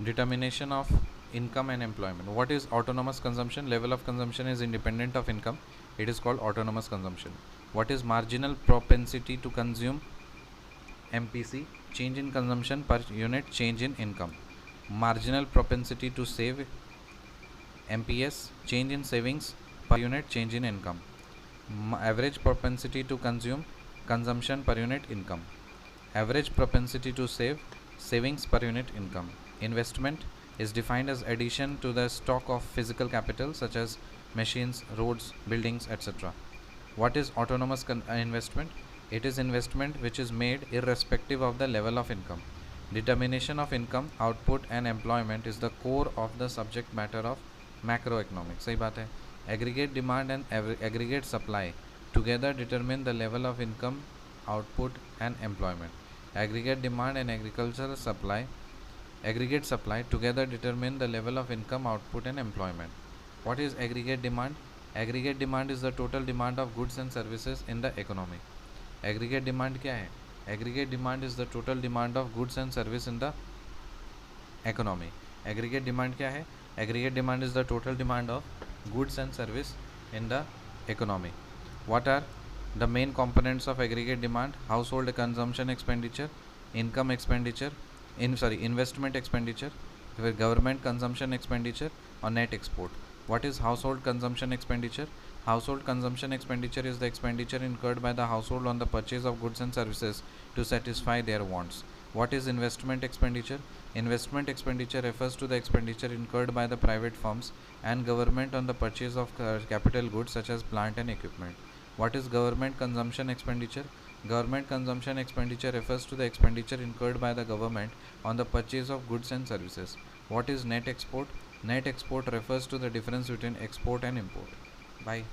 Determination of income and employment. What is autonomous consumption? Level of consumption is independent of income. It is called autonomous consumption. What is marginal propensity to consume? MPC. Change in consumption per unit change in income. Marginal propensity to save? MPS. Change in savings per unit change in income. Average propensity to consume? Consumption per unit income. Average propensity to save? Savings per unit income. Investment is defined as addition to the stock of physical capital such as machines, roads, buildings, etc. What is autonomous investment? It is investment which is made irrespective of the level of income. Determination of income, output and employment is the core of the subject matter of macroeconomics. सही बात है. Aggregate demand and aggregate supply together determine the level of income, output and employment. Aggregate demand and aggregate supply together determine the level of income, output and employment. What is aggregate demand? Aggregate demand is the total demand of goods and services in the economy. Aggregate demand क्या है? Aggregate demand is the total demand of goods and service in the economy. Aggregate demand क्या है? Aggregate demand is the total demand of goods and service in the economy. What are the main components of aggregate demand? Household consumption expenditure, income expenditure, investment expenditure, government consumption expenditure or net export. What is household consumption expenditure? Household consumption expenditure is the expenditure incurred by the household on the purchase of goods and services to satisfy their wants. What is investment expenditure? Investment expenditure refers to the expenditure incurred by the private firms and government on the purchase of capital goods such as plant and equipment. What is government consumption expenditure? Government consumption expenditure refers to the expenditure incurred by the government on the purchase of goods and services. What is net export? Net export refers to the difference between export and import. Bye.